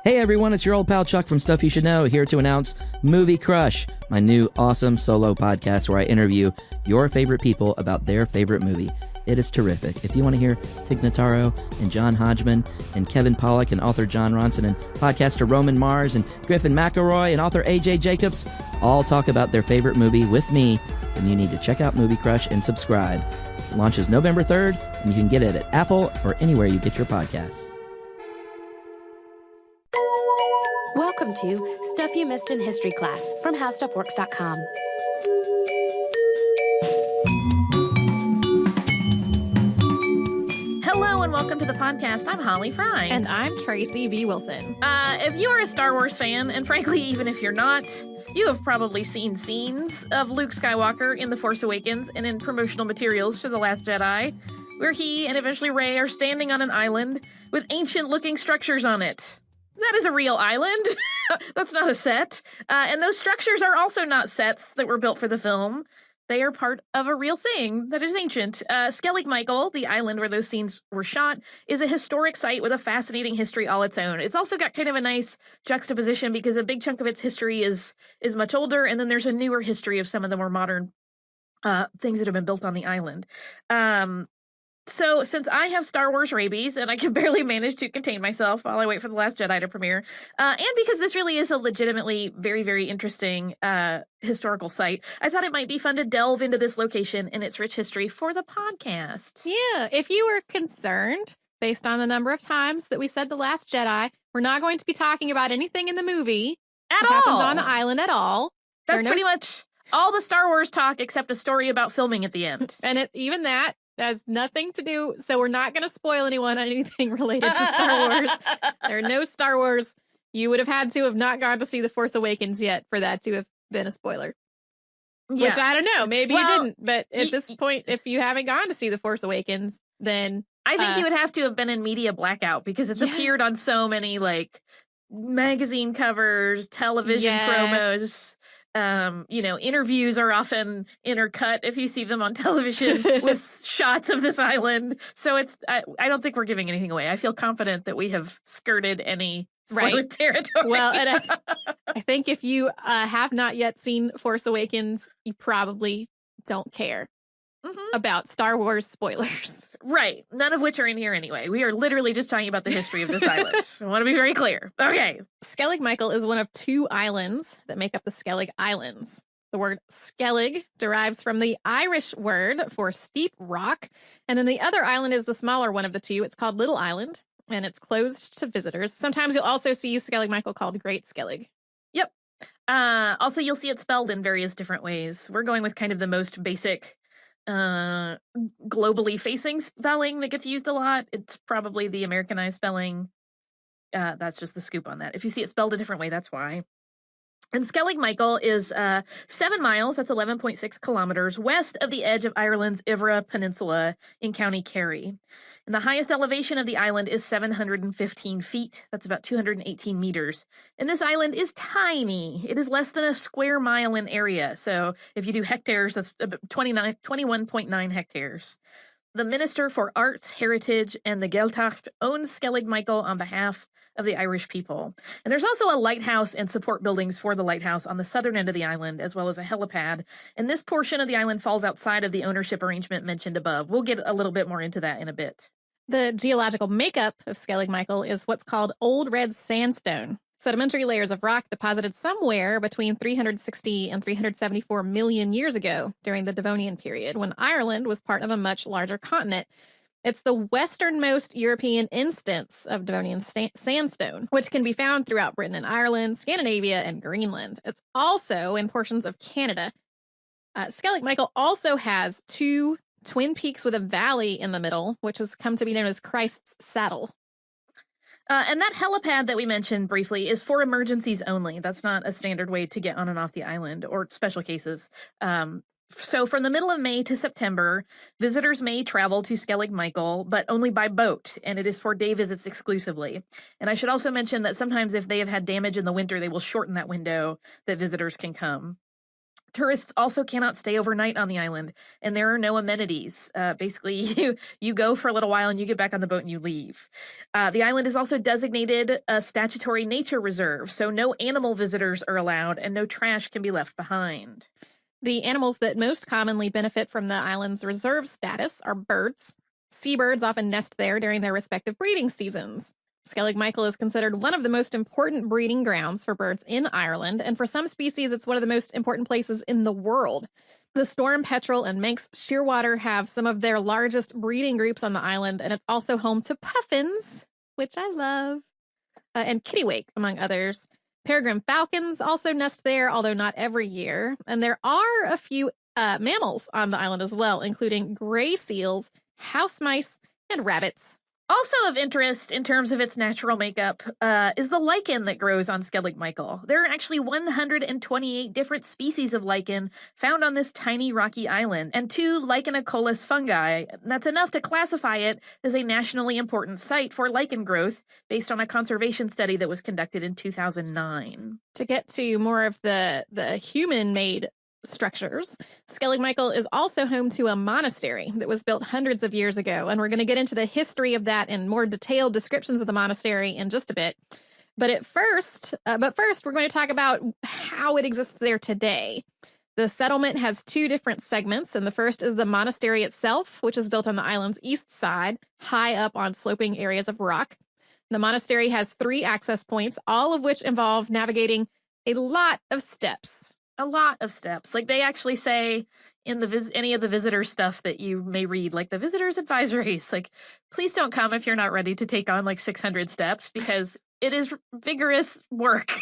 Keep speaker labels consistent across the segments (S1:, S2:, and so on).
S1: Hey everyone, it's your old pal Chuck from Stuff You Should Know, here to announce Movie Crush, my new awesome solo podcast where I interview your favorite people about their favorite movie. It is terrific. If you want to hear Tig Notaro and John Hodgman and Kevin Pollak and author John Ronson and podcaster Roman Mars and Griffin McElroy and author AJ Jacobs all talk about their favorite movie with me, then you need to check out Movie Crush and subscribe. It launches November 3rd, and you can get it at Apple or anywhere you get your podcasts.
S2: Welcome to Stuff You Missed in History Class from HowStuffWorks.com.
S3: Hello and welcome to the podcast. I'm Holly Fry.
S4: And I'm Tracy V. Wilson.
S3: If you are a Star Wars fan, and frankly, even if you're not, you have probably seen scenes of Luke Skywalker in The Force Awakens and in promotional materials for The Last Jedi, where he and eventually Rey are standing on an island with ancient-looking structures on it. That is a real island. That's not a set. And those structures are also not sets that were built for the film. They are part of a real thing that is ancient. Skellig Michael, the island where those scenes were shot, is a historic site with a fascinating history all its own. It's also got kind of a nice juxtaposition because a big chunk of its history is much older, and then there's a newer history of some of the more modern things that have been built on the island. So since I have Star Wars rabies and I can barely manage to contain myself while I wait for The Last Jedi to premiere, and because this really is a legitimately very, very interesting historical site, I thought it might be fun to delve into this location and its rich history for the podcast.
S4: Yeah, if you were concerned, based on the number of times that we said The Last Jedi, we're not going to be talking about anything in the movie
S3: At
S4: that
S3: all.
S4: happens on the island at all.
S3: That's pretty much all the Star Wars talk except a story about filming at the end.
S4: And even that has nothing to do, so we're not going to spoil anyone on anything related to Star Wars. There are no Star Wars. You would have had to have not gone to see The Force Awakens yet for that to have been a spoiler.
S3: Yes.
S4: Which I don't know. Maybe you didn't. But at this point, if you haven't gone to see The Force Awakens, then
S3: I think you would have to have been in media blackout because it's appeared on so many like magazine covers, television promos. Interviews are often intercut if you see them on television with shots of this island. So I don't think we're giving anything away. I feel confident that we have skirted any spoiler territory.
S4: Well, and I think if you have not yet seen Force Awakens, you probably don't care about Star Wars spoilers.
S3: Right. None of which are in here anyway. We are literally just talking about the history of this island. I want to be very clear. Okay.
S4: Skellig Michael is one of two islands that make up the Skellig Islands. The word Skellig derives from the Irish word for steep rock, and then the other island is the smaller one of the two. It's called Little Island, and it's closed to visitors. Sometimes you'll also see Skellig Michael called Great Skellig.
S3: Yep. Also, you'll see it spelled in various different ways. We're going with kind of the most basic globally facing spelling that gets used a lot. It's probably the Americanized spelling. That's just the scoop on that. If you see it spelled a different way, that's why. And Skellig Michael is 7 miles, that's 11.6 kilometers, west of the edge of Ireland's Ivra Peninsula in County Kerry. And the highest elevation of the island is 715 feet. That's about 218 meters. And this island is tiny. It is less than a square mile in area. So if you do hectares, that's 21.9 hectares. The Minister for Art, Heritage, and the Gaeltacht owns Skellig Michael on behalf of the Irish people. And there's also a lighthouse and support buildings for the lighthouse on the southern end of the island, as well as a helipad. And this portion of the island falls outside of the ownership arrangement mentioned above. We'll get a little bit more into that in a bit.
S4: The geological makeup of Skellig Michael is what's called Old Red Sandstone, sedimentary layers of rock deposited somewhere between 360 and 374 million years ago during the Devonian period, when Ireland was part of a much larger continent. It's the westernmost European instance of Devonian sandstone, which can be found throughout Britain and Ireland, Scandinavia, and Greenland. It's also in portions of Canada. Skellig Michael also has two twin peaks with a valley in the middle, which has come to be known as Christ's Saddle.
S3: And that helipad that we mentioned briefly is for emergencies only. That's not a standard way to get on and off the island or special cases. So from the middle of May to September, visitors may travel to Skellig Michael, but only by boat, and it is for day visits exclusively. And I should also mention that sometimes if they have had damage in the winter, they will shorten that window that visitors can come. Tourists also cannot stay overnight on the island, and there are no amenities. Basically, you go for a little while and you get back on the boat and you leave. The island is also designated a statutory nature reserve, so no animal visitors are allowed and no trash can be left behind.
S4: The animals that most commonly benefit from the island's reserve status are birds. Seabirds often nest there during their respective breeding seasons. Skellig Michael is considered one of the most important breeding grounds for birds in Ireland, and for some species, it's one of the most important places in the world. The storm petrel and Manx shearwater have some of their largest breeding groups on the island, and it's also home to puffins, which I love, and kittiwake, among others. Peregrine falcons also nest there, although not every year. And there are a few mammals on the island as well, including gray seals, house mice, and rabbits.
S3: Also of interest in terms of its natural makeup is the lichen that grows on Skellig Michael. There are actually 128 different species of lichen found on this tiny rocky island, and 2 lichenicolous fungi. That's enough to classify it as a nationally important site for lichen growth based on a conservation study that was conducted in 2009.
S4: To get to more of the human-made structures, Skellig Michael is also home to a monastery that was built hundreds of years ago, and we're going to get into the history of that and more detailed descriptions of the monastery in just a bit. But first, we're going to talk about how it exists there today. The settlement has 2 different segments, and the first is the monastery itself, which is built on the island's east side, high up on sloping areas of rock. The monastery has 3 access points, all of which involve navigating a lot of steps.
S3: A lot of steps. Like they actually say in any of the visitor stuff that you may read, like the visitors advisories, like please don't come if you're not ready to take on like 600 steps, because it is vigorous work.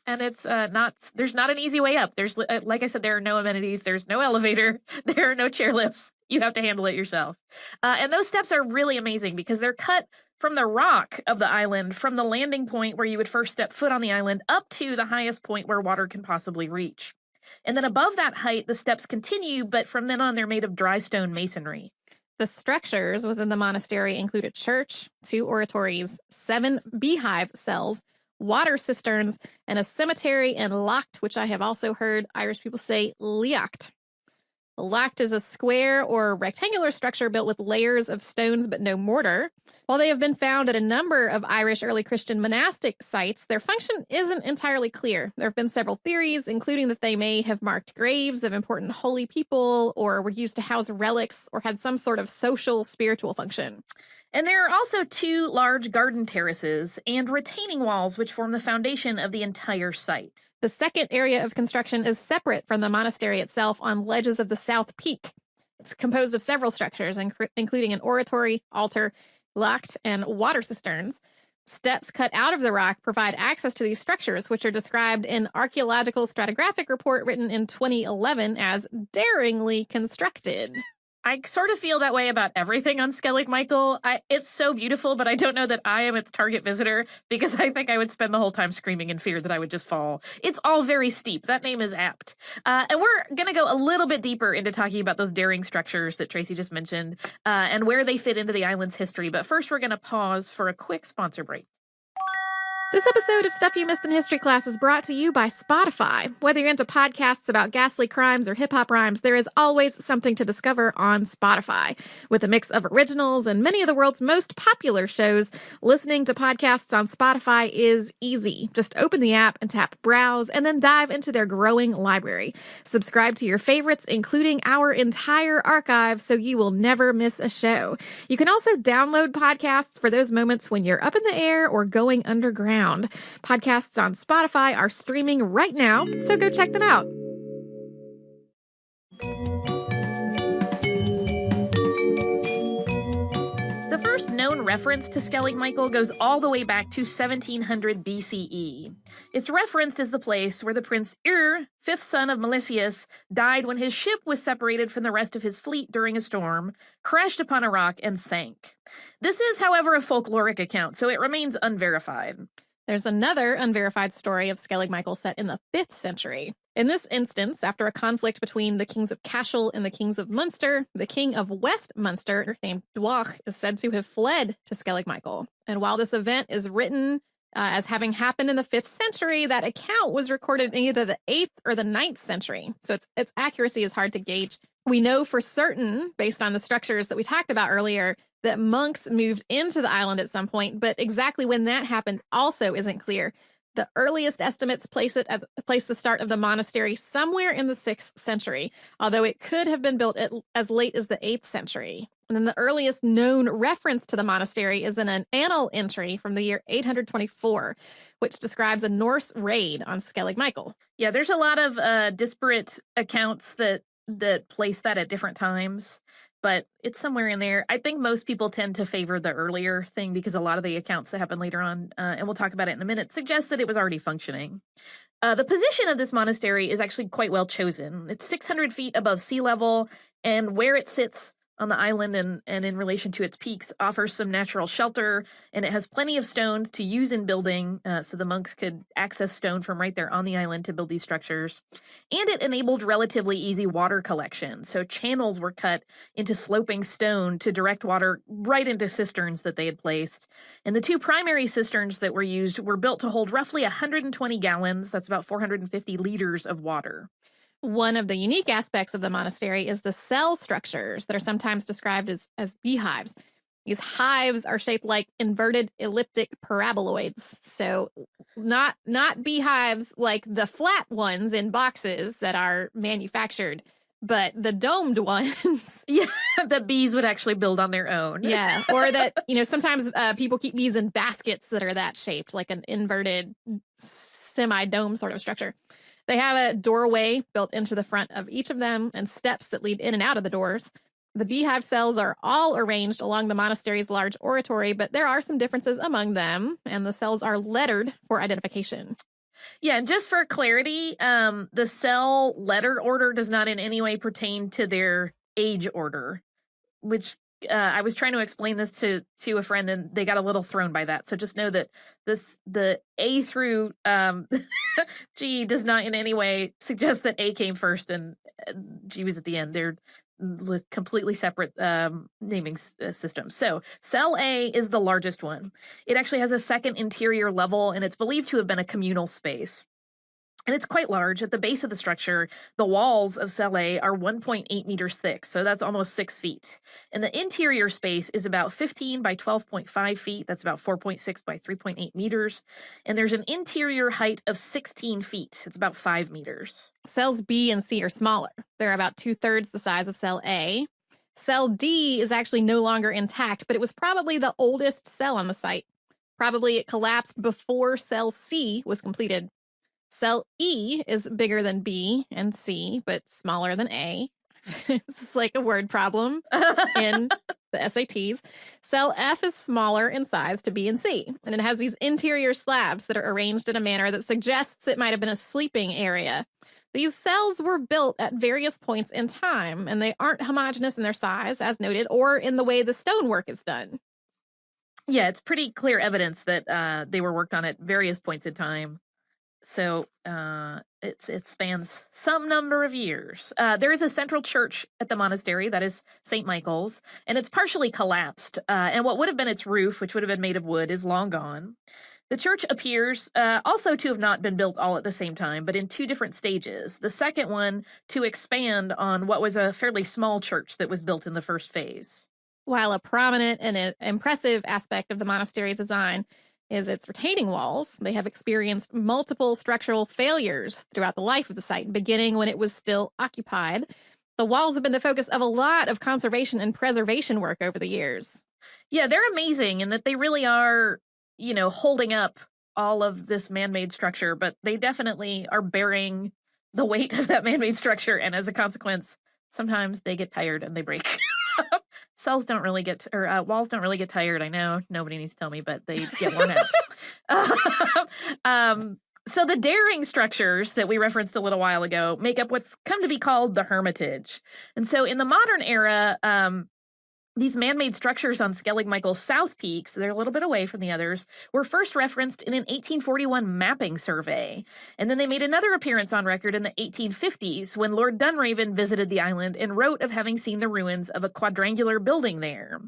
S3: And it's there's not an easy way up. There's, like I said, there are no amenities. There's no elevator. There are no chair lifts. You have to handle it yourself. And those steps are really amazing because they're cut from the rock of the island, from the landing point where you would first step foot on the island up to the highest point where water can possibly reach. And then above that height, the steps continue, but from then on, they're made of dry stone masonry.
S4: The structures within the monastery include a church, 2 oratories, 7 beehive cells, water cisterns, and a cemetery and locht, which I have also heard Irish people say leacht. A locht is a square or rectangular structure built with layers of stones but no mortar. While they have been found at a number of Irish early Christian monastic sites, their function isn't entirely clear. There have been several theories, including that they may have marked graves of important holy people, or were used to house relics, or had some sort of social, spiritual function.
S3: And there are also 2 large garden terraces and retaining walls, which form the foundation of the entire site.
S4: The second area of construction is separate from the monastery itself on ledges of the South Peak. It's composed of several structures, including an oratory, altar, locht, and water cisterns. Steps cut out of the rock provide access to these structures, which are described in Archaeological Stratigraphic Report written in 2011 as daringly constructed.
S3: I sort of feel that way about everything on Skellig Michael. It's so beautiful, but I don't know that I am its target visitor because I think I would spend the whole time screaming in fear that I would just fall. It's all very steep. That name is apt. And we're going to go a little bit deeper into talking about those daring structures that Tracy just mentioned and where they fit into the island's history. But first, we're going to pause for a quick sponsor break.
S4: This episode of Stuff You Missed in History Class is brought to you by Spotify. Whether you're into podcasts about ghastly crimes or hip-hop rhymes, there is always something to discover on Spotify. With a mix of originals and many of the world's most popular shows, listening to podcasts on Spotify is easy. Just open the app and tap Browse, and then dive into their growing library. Subscribe to your favorites, including our entire archive, so you will never miss a show. You can also download podcasts for those moments when you're up in the air or going underground. Podcasts on Spotify are streaming right now, so go check them out.
S3: The first known reference to Skellig Michael goes all the way back to 1700 BCE. It's referenced as the place where the Prince Ur, 5th son of Milesius, died when his ship was separated from the rest of his fleet during a storm, crashed upon a rock, and sank. This is, however, a folkloric account, so it remains unverified.
S4: There's another unverified story of Skellig Michael set in the 5th century. In this instance, after a conflict between the kings of Cashel and the kings of Munster, the king of West Munster, named Dwach, is said to have fled to Skellig Michael. And while this event is written as having happened in the 5th century. That account was recorded in either the 8th or the 9th century, so its accuracy is hard to gauge. We know for certain, based on the structures that we talked about earlier, that monks moved into the island at some point, but exactly when that happened also isn't clear. The earliest estimates place the start of the monastery somewhere in the 6th century, although it could have been built as late as the 8th century. And then the earliest known reference to the monastery is in an annal entry from the year 824, which describes a Norse raid on Skellig Michael.
S3: Yeah, there's a lot of disparate accounts that place that at different times, but it's somewhere in there. I think most people tend to favor the earlier thing because a lot of the accounts that happen later on, and we'll talk about it in a minute, suggest that it was already functioning. The position of this monastery is actually quite well chosen. It's 600 feet above sea level, and where it sits on the island and in relation to its peaks offers some natural shelter, and it has plenty of stones to use in building, so the monks could access stone from right there on the island to build these structures. And it enabled relatively easy water collection, so channels were cut into sloping stone to direct water right into cisterns that they had placed. And the 2 primary cisterns that were used were built to hold roughly 120 gallons, that's about 450 liters of water.
S4: One of the unique aspects of the monastery is the cell structures that are sometimes described as beehives. These hives are shaped like inverted elliptic paraboloids. So not beehives like the flat ones in boxes that are manufactured, but the domed ones.
S3: Yeah, that bees would actually build on their own.
S4: Yeah, or that, sometimes people keep bees in baskets that are that shaped, like an inverted semi-dome sort of structure. They have a doorway built into the front of each of them and steps that lead in and out of the doors. The beehive cells are all arranged along the monastery's large oratory, but there are some differences among them, and the cells are lettered for identification.
S3: Yeah, and just for clarity, the cell letter order does not in any way pertain to their age order, which I was trying to explain this to a friend, and they got a little thrown by that. So just know that the A through G does not in any way suggest that A came first and G was at the end. They're completely separate naming systems. So cell A is the largest one. It actually has a second interior level, and it's believed to have been a communal space. And it's quite large. At the base of the structure, the walls of cell A are 1.8 meters thick, so that's almost 6 feet. And the interior space is about 15 by 12.5 feet. That's about 4.6 by 3.8 meters. And there's an interior height of 16 feet. It's about 5 meters.
S4: Cells B and C are smaller. They're about 2/3 the size of cell A. Cell D is actually no longer intact, but it was probably the oldest cell on the site. Probably it collapsed before cell C was completed. Cell E is bigger than B and C, but smaller than A. It's like a word problem in the SATs. Cell F is smaller in size to B and C, and it has these interior slabs that are arranged in a manner that suggests it might have been a sleeping area. These cells were built at various points in time, and they aren't homogeneous in their size, as noted, or in the way the stonework is done.
S3: Yeah, it's pretty clear evidence that they were worked on at various points in time. So it spans some number of years. There is a central church at the monastery, that is St. Michael's, and it's partially collapsed. And what would have been its roof, which would have been made of wood, is long gone. The church appears also to have not been built all at the same time, but in 2 different stages. The second one to expand on what was a fairly small church that was built in the first phase.
S4: While a prominent and impressive aspect of the monastery's design is its retaining walls, they have experienced multiple structural failures throughout the life of the site, beginning when it was still occupied. The walls have been the focus of a lot of conservation and preservation work over the years.
S3: Yeah, they're amazing in that they really are, holding up all of this man-made structure, but they definitely are bearing the weight of that man-made structure, and as a consequence, sometimes they get tired and they break. Walls don't really get tired. I know nobody needs to tell me, but they get worn out. So the daring structures that we referenced a little while ago make up what's come to be called the Hermitage. And so in the modern era, these man-made structures on Skellig Michael's south peaks, they're a little bit away from the others, were first referenced in an 1841 mapping survey. And then they made another appearance on record in the 1850s when Lord Dunraven visited the island and wrote of having seen the ruins of a quadrangular building there.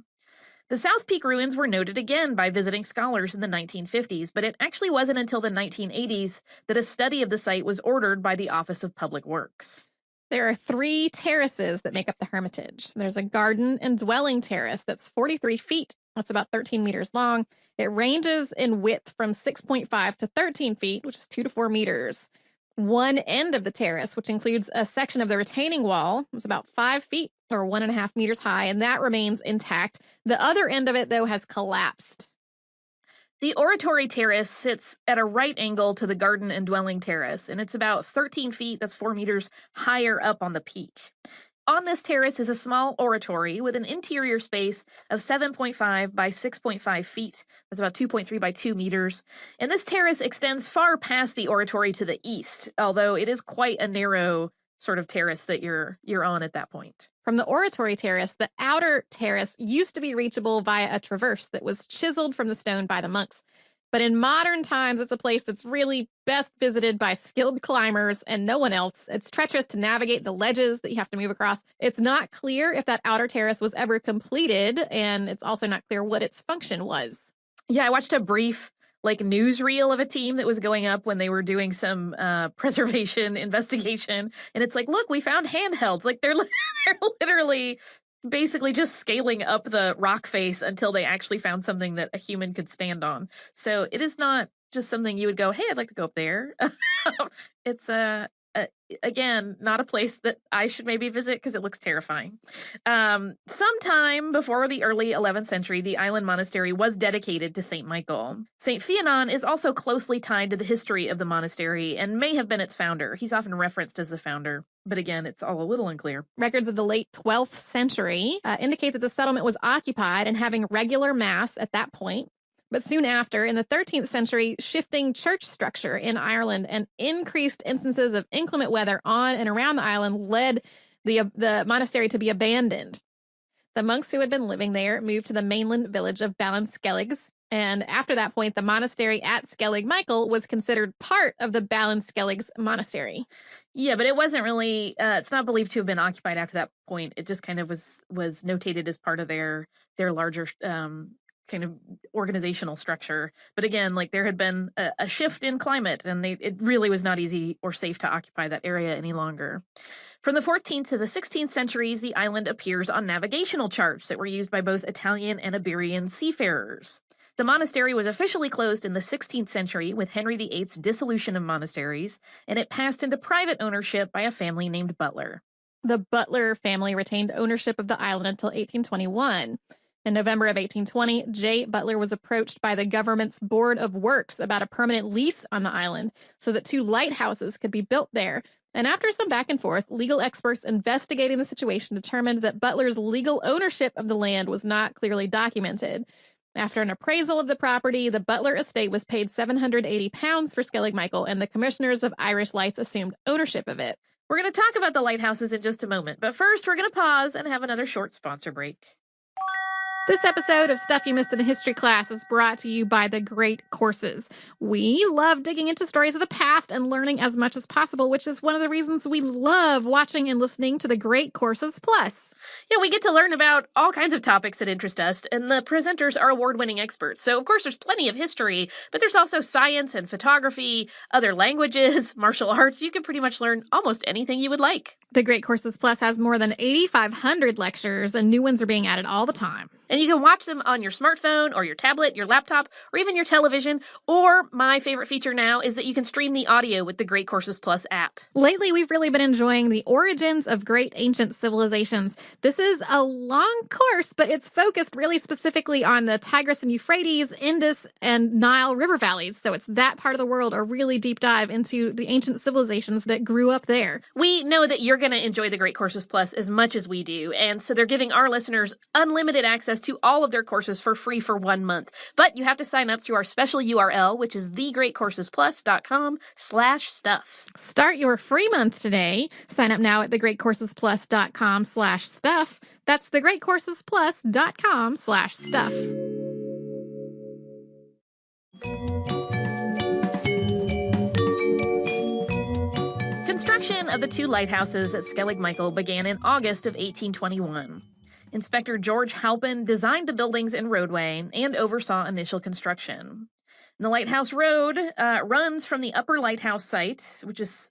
S3: The South Peak ruins were noted again by visiting scholars in the 1950s, but it actually wasn't until the 1980s that a study of the site was ordered by the Office of Public Works.
S4: There are 3 terraces that make up the Hermitage. There's a garden and dwelling terrace that's 43 feet. That's about 13 meters long. It ranges in width from 6.5 to 13 feet, which is 2 to 4 meters. One end of the terrace, which includes a section of the retaining wall, is about 5 feet or 1.5 meters high, and that remains intact. The other end of it, though, has collapsed.
S3: The oratory terrace sits at a right angle to the garden and dwelling terrace, and it's about 13 feet, that's 4 meters, higher up on the peak. On this terrace is a small oratory with an interior space of 7.5 by 6.5 feet. That's about 2.3 by 2 meters. And this terrace extends far past the oratory to the east, although it is quite a narrow sort of terrace that you're on at that point.
S4: From the oratory terrace, the outer terrace used to be reachable via a traverse that was chiseled from the stone by the monks. But in modern times, it's a place that's really best visited by skilled climbers and no one else. It's treacherous to navigate the ledges that you have to move across. It's not clear if that outer terrace was ever completed, and it's also not clear what its function was.
S3: Yeah, I watched a brief newsreel of a team that was going up when they were doing some preservation investigation. And it's like, look, we found handhelds. They're literally basically just scaling up the rock face until they actually found something that a human could stand on. So it is not just something you would go, hey, I'd like to go up there. It's again, not a place that I should maybe visit because it looks terrifying. Sometime before the early 11th century, the island monastery was dedicated to St. Michael. St. Fianon is also closely tied to the history of the monastery and may have been its founder. He's often referenced as the founder, but again, it's all a little unclear.
S4: Records of the late 12th century indicate that the settlement was occupied and having regular mass at that point. But soon after, in the 13th century, shifting church structure in Ireland and increased instances of inclement weather on and around the island led the monastery to be abandoned. The monks who had been living there moved to the mainland village of Ballinskelligs, and after that point, the monastery at Skellig Michael was considered part of the Ballinskelligs monastery.
S3: Yeah, but it wasn't really, it's not believed to have been occupied after that point. It just kind of was notated as part of their larger kind of organizational structure. But again, there had been a shift in climate, and it really was not easy or safe to occupy that area any longer. From the 14th to the 16th centuries, the island appears on navigational charts that were used by both Italian and Iberian seafarers. The monastery was officially closed in the 16th century with Henry VIII's dissolution of monasteries, and it passed into private ownership by a family named Butler.
S4: The Butler family retained ownership of the island until 1821. In November of 1820, J. Butler was approached by the government's Board of Works about a permanent lease on the island so that 2 lighthouses could be built there. And after some back and forth, legal experts investigating the situation determined that Butler's legal ownership of the land was not clearly documented. After an appraisal of the property, the Butler estate was paid £780 for Skellig Michael, and the Commissioners of Irish Lights assumed ownership of it.
S3: We're going to talk about the lighthouses in just a moment, but first we're going to pause and have another short sponsor break.
S4: This episode of Stuff You Missed in a History Class is brought to you by The Great Courses. We love digging into stories of the past and learning as much as possible, which is one of the reasons we love watching and listening to The Great Courses Plus.
S3: Yeah, we get to learn about all kinds of topics that interest us, and the presenters are award-winning experts. So, of course, there's plenty of history, but there's also science and photography, other languages, martial arts. You can pretty much learn almost anything you would like.
S4: The Great Courses Plus has more than 8,500 lectures, and new ones are being added all the time.
S3: And you can watch them on your smartphone or your tablet, your laptop, or even your television. Or my favorite feature now is that you can stream the audio with the Great Courses Plus app.
S4: Lately, we've really been enjoying the origins of great ancient civilizations. This is a long course, but it's focused really specifically on the Tigris and Euphrates, Indus, and Nile river valleys. So it's that part of the world, a really deep dive into the ancient civilizations that grew up there.
S3: We know that you're going to enjoy the Great Courses Plus as much as we do. And so they're giving our listeners unlimited access to all of their courses for free for 1 month. But you have to sign up through our special URL, which is thegreatcoursesplus.com/stuff.
S4: Start your free month today. Sign up now at thegreatcoursesplus.com/stuff. That's thegreatcoursesplus.com/stuff. Construction of the 2 lighthouses at Skellig Michael began in August of 1821.
S3: Inspector George Halpin designed the buildings and roadway and oversaw initial construction. And the Lighthouse Road runs from the upper lighthouse site, which is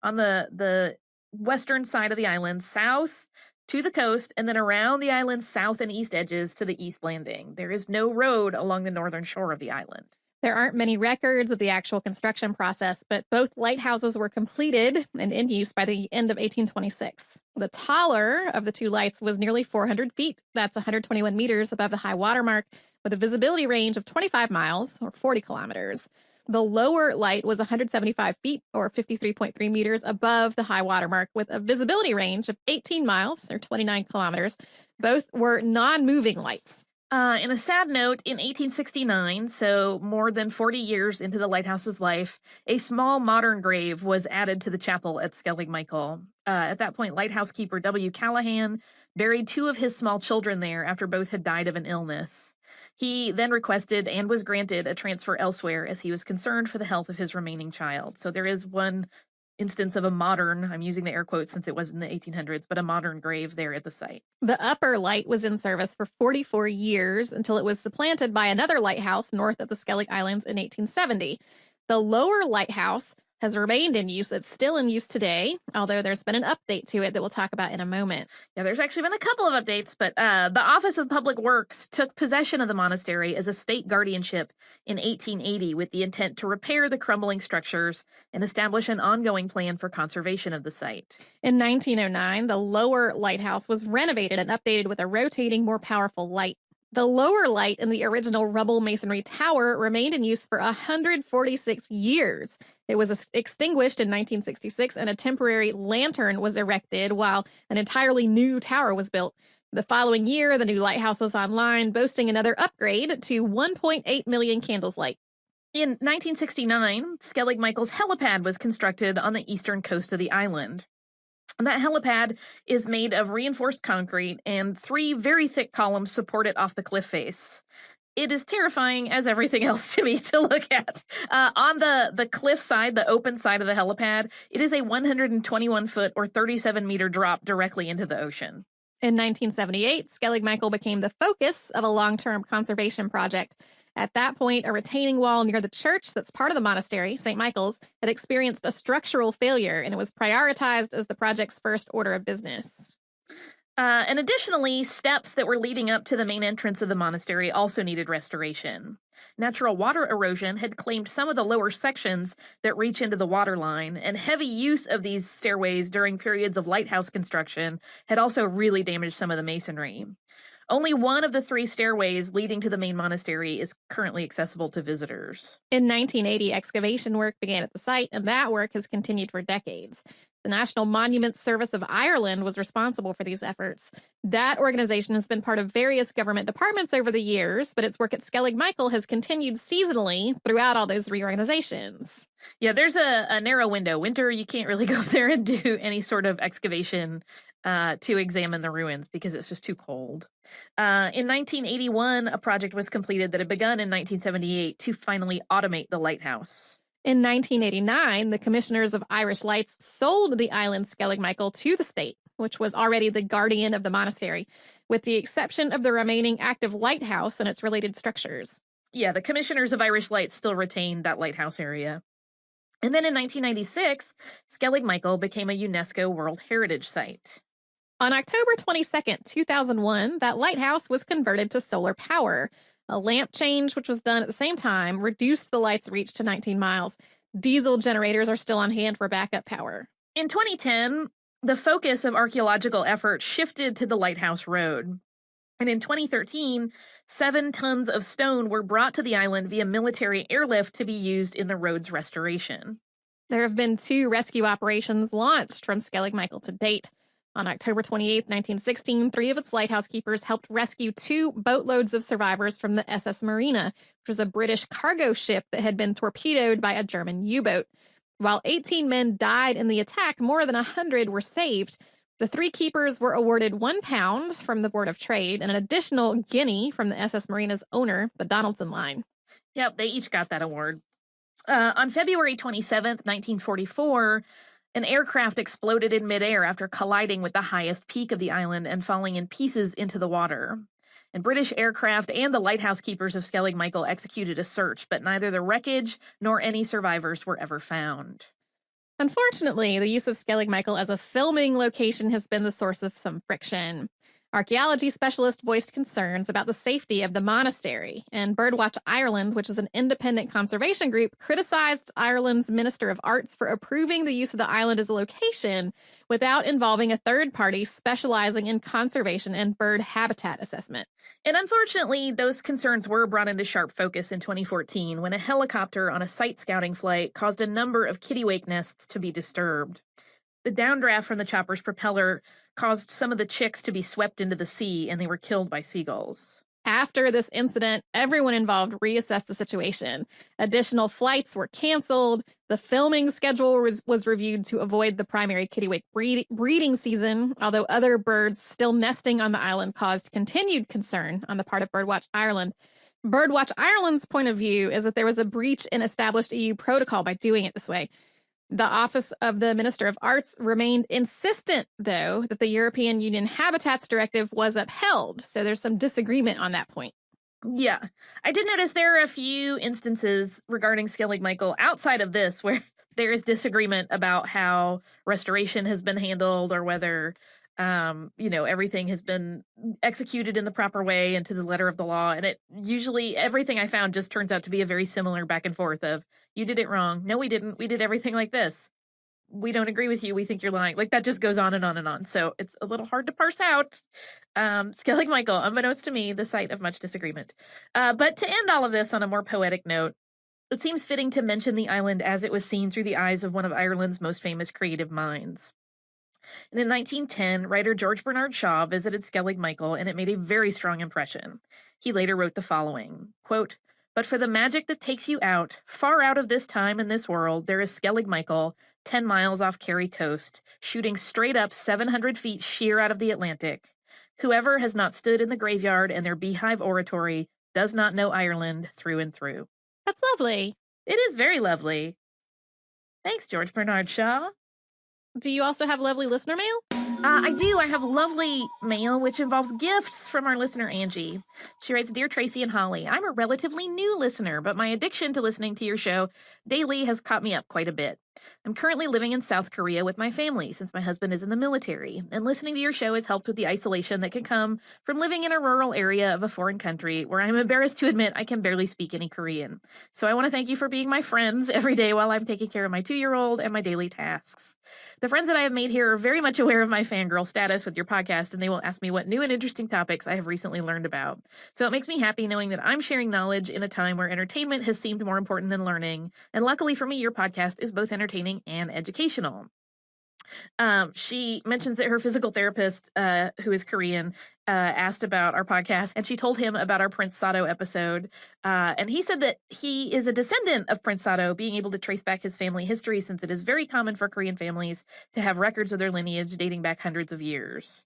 S3: on the western side of the island, south to the coast, and then around the island's south and east edges to the east landing. There is no road along the northern shore of the island.
S4: There aren't many records of the actual construction process, but both lighthouses were completed and in use by the end of 1826. The taller of the two lights was nearly 400 feet. That's 121 meters above the high water mark, with a visibility range of 25 miles or 40 kilometers. The lower light was 175 feet or 53.3 meters above the high water mark, with a visibility range of 18 miles or 29 kilometers. Both were non-moving lights.
S3: In a sad note, in 1869, so more than 40 years into the lighthouse's life, a small modern grave was added to the chapel at Skellig Michael. At that point, lighthouse keeper W. Callahan buried two of his small children there after both had died of an illness. He then requested and was granted a transfer elsewhere as he was concerned for the health of his remaining child. So there is one instance of a modern, I'm using the air quotes since it was in the 1800s, but a modern grave there at the site.
S4: The upper light was in service for 44 years until it was supplanted by another lighthouse north of the Skellig Islands in 1870. The lower lighthouse has remained in use. It's still in use today, although there's been an update to it that we'll talk about in a moment.
S3: Yeah, there's actually been a couple of updates, but the Office of Public Works took possession of the monastery as a state guardianship in 1880 with the intent to repair the crumbling structures and establish an ongoing plan for conservation of the site.
S4: In 1909, the lower lighthouse was renovated and updated with a rotating, more powerful light. The lower light in the original rubble masonry tower remained in use for 146 years. It was extinguished in 1966, and a temporary lantern was erected while an entirely new tower was built. The following year, the new lighthouse was online, boasting another upgrade to 1.8 million candles light.
S3: In 1969, Skellig Michael's helipad was constructed on the eastern coast of the island. That helipad is made of reinforced concrete, and 3 very thick columns support it off the cliff face. It is terrifying as everything else to me to look at. On the cliff side, the open side of the helipad, it is a 121-foot or 37-meter drop directly into the ocean.
S4: In 1978, Skellig Michael became the focus of a long-term conservation project. At that point, a retaining wall near the church that's part of the monastery, St. Michael's, had experienced a structural failure, and it was prioritized as the project's first order of business.
S3: And additionally, steps that were leading up to the main entrance of the monastery also needed restoration. Natural water erosion had claimed some of the lower sections that reach into the water line, and heavy use of these stairways during periods of lighthouse construction had also really damaged some of the masonry. Only one of the 3 stairways leading to the main monastery is currently accessible to visitors.
S4: In 1980, excavation work began at the site, and that work has continued for decades. The National Monuments Service of Ireland was responsible for these efforts. That organization has been part of various government departments over the years, but its work at Skellig Michael has continued seasonally throughout all those reorganizations.
S3: Yeah, there's a narrow window. Winter, you can't really go up there and do any sort of excavation to examine the ruins because it's just too cold. In 1981, a project was completed that had begun in 1978 to finally automate the lighthouse.
S4: In 1989, the Commissioners of Irish Lights sold the island Skellig Michael to the state, which was already the guardian of the monastery, with the exception of the remaining active lighthouse and its related structures.
S3: Yeah, the Commissioners of Irish Lights still retained that lighthouse area. And then in 1996, Skellig Michael became a UNESCO World Heritage Site.
S4: On October 22nd, 2001, that lighthouse was converted to solar power. A lamp change, which was done at the same time, reduced the light's reach to 19 miles. Diesel generators are still on hand for backup power.
S3: In 2010, the focus of archaeological efforts shifted to the Lighthouse Road. And in 2013, 7 tons of stone were brought to the island via military airlift to be used in the road's restoration.
S4: There have been 2 rescue operations launched from Skellig Michael to date. On October 28, 1916, 3 of its lighthouse keepers helped rescue 2 boatloads of survivors from the SS Marina, which was a British cargo ship that had been torpedoed by a German U-boat. While 18 men died in the attack, more than 100 were saved. The 3 keepers were awarded £1 from the Board of Trade and an additional guinea from the SS Marina's owner, the Donaldson Line.
S3: Yep, they each got that award. On February 27th, 1944, An aircraft exploded in midair after colliding with the highest peak of the island and falling in pieces into the water. And British aircraft and the lighthouse keepers of Skellig Michael executed a search, but neither the wreckage nor any survivors were ever found.
S4: Unfortunately, the use of Skellig Michael as a filming location has been the source of some friction. Archaeology specialists voiced concerns about the safety of the monastery, and Birdwatch Ireland, which is an independent conservation group, criticized Ireland's Minister of Arts for approving the use of the island as a location without involving a third party specializing in conservation and bird habitat assessment.
S3: And unfortunately, those concerns were brought into sharp focus in 2014 when a helicopter on a site scouting flight caused a number of kittiwake nests to be disturbed. The downdraft from the chopper's propeller caused some of the chicks to be swept into the sea, and they were killed by seagulls.
S4: After this incident, everyone involved reassessed the situation. Additional flights were canceled. The filming schedule was reviewed to avoid the primary kittiwake breeding season, although other birds still nesting on the island caused continued concern on the part of Birdwatch Ireland. Birdwatch Ireland's point of view is that there was a breach in established EU protocol by doing it this way. The Office of the Minister of Arts remained insistent, though, that the European Union Habitats Directive was upheld, so there's some disagreement on that point.
S3: Yeah, I did notice there are a few instances regarding Skellig Michael outside of this where there is disagreement about how restoration has been handled or whether, everything has been executed in the proper way and to the letter of the law. And it usually, everything I found just turns out to be a very similar back and forth of, you did it wrong. No, we didn't. We did everything like this. We don't agree with you. We think you're lying. Like that just goes on and on and on. So it's a little hard to parse out. Skellig Michael, unbeknownst to me, the site of much disagreement. But to end all of this on a more poetic note, it seems fitting to mention the island as it was seen through the eyes of one of Ireland's most famous creative minds. And in 1910, writer George Bernard Shaw visited Skellig Michael, and it made a very strong impression. He later wrote the following, quote, "But for the magic that takes you out, far out of this time and this world, there is Skellig Michael, 10 miles off Kerry coast, shooting straight up 700 feet sheer out of the Atlantic. Whoever has not stood in the graveyard and their beehive oratory does not know Ireland through and through."
S4: That's lovely.
S3: It is very lovely. Thanks, George Bernard Shaw.
S4: Do you also have lovely listener mail?
S3: I do. I have lovely mail, which involves gifts from our listener, Angie. She writes, "Dear Tracy and Holly, I'm a relatively new listener, but my addiction to listening to your show daily has caught me up quite a bit. I'm currently living in South Korea with my family since my husband is in the military, and listening to your show has helped with the isolation that can come from living in a rural area of a foreign country where I'm embarrassed to admit I can barely speak any Korean. So I want to thank you for being my friends every day while I'm taking care of my 2-year-old and my daily tasks. The friends that I have made here are very much aware of my fangirl status with your podcast, and they will ask me what new and interesting topics I have recently learned about. So it makes me happy knowing that I'm sharing knowledge in a time where entertainment has seemed more important than learning. And luckily for me, your podcast is both entertaining and educational." She mentions that her physical therapist, who is Korean, asked about our podcast, and she told him about our Prince Sato episode. And he said that he is a descendant of Prince Sato, being able to trace back his family history since it is very common for Korean families to have records of their lineage dating back hundreds of years.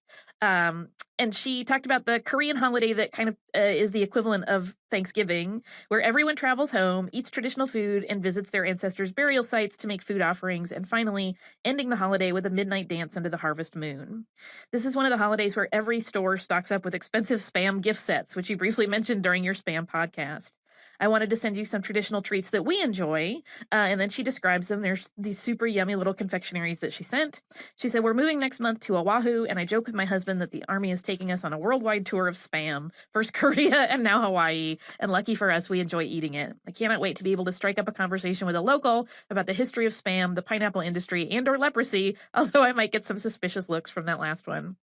S3: And she talked about the Korean holiday that kind of is the equivalent of Thanksgiving, where everyone travels home, eats traditional food, and visits their ancestors' burial sites to make food offerings, and finally ending the holiday with a midnight dance under the harvest moon. This is one of the holidays where every store stocks up with expensive Spam gift sets, which you briefly mentioned during your Spam podcast. I wanted to send you some traditional treats that we enjoy, and then she describes them. There's these super yummy little confectionaries that she sent. She said, "We're moving next month to Oahu, and I joke with my husband that the Army is taking us on a worldwide tour of Spam, first Korea and now Hawaii, and lucky for us, we enjoy eating it. I cannot wait to be able to strike up a conversation with a local about the history of Spam, the pineapple industry, and or leprosy, although I might get some suspicious looks from that last one."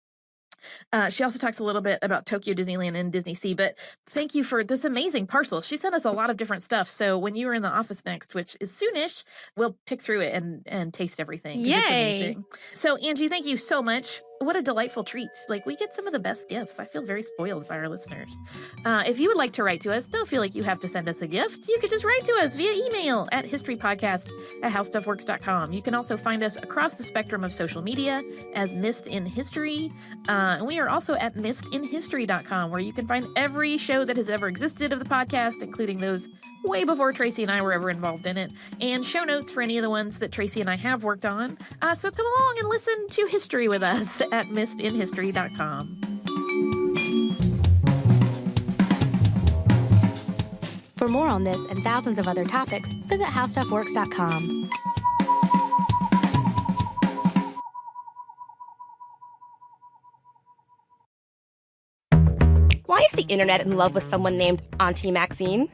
S3: She also talks a little bit about Tokyo Disneyland and Disney Sea, but thank you for this amazing parcel. She sent us a lot of different stuff. So when you are in the office next, which is soonish, we'll pick through it and taste everything.
S4: Yay.
S3: It's amazing. So Angie, thank you so much. what a delightful treat. Like, we get some of the best gifts. I feel very spoiled by our listeners. If you would like to write to us, don't feel like you have to send us a gift. You could just write to us via email at historypodcast@howstuffworks.com. You can also find us across the spectrum of social media as Missed in History. And we are also at missedinhistory.com, where you can find every show that has ever existed of the podcast, including those way before Tracy and I were ever involved in it, and show notes for any of the ones that Tracy and I have worked on. So come along and listen to history with us at missedinhistory.com.
S2: For more on this and thousands of other topics, visit howstuffworks.com.
S5: Why is the internet in love with someone named Auntie Maxine?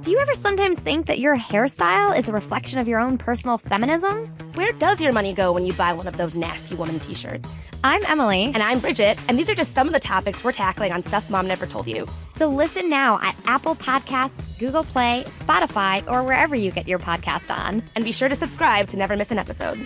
S6: Do you ever sometimes think that your hairstyle is a reflection of your own personal feminism?
S5: Where does your money go when you buy one of those nasty woman t-shirts?
S6: I'm Emily.
S5: And I'm Bridget, and these are just some of the topics we're tackling on Stuff Mom Never Told You.
S6: So listen now at Apple Podcasts, Google Play, Spotify, or wherever you get your podcast on.
S5: And be sure to subscribe to never miss an episode.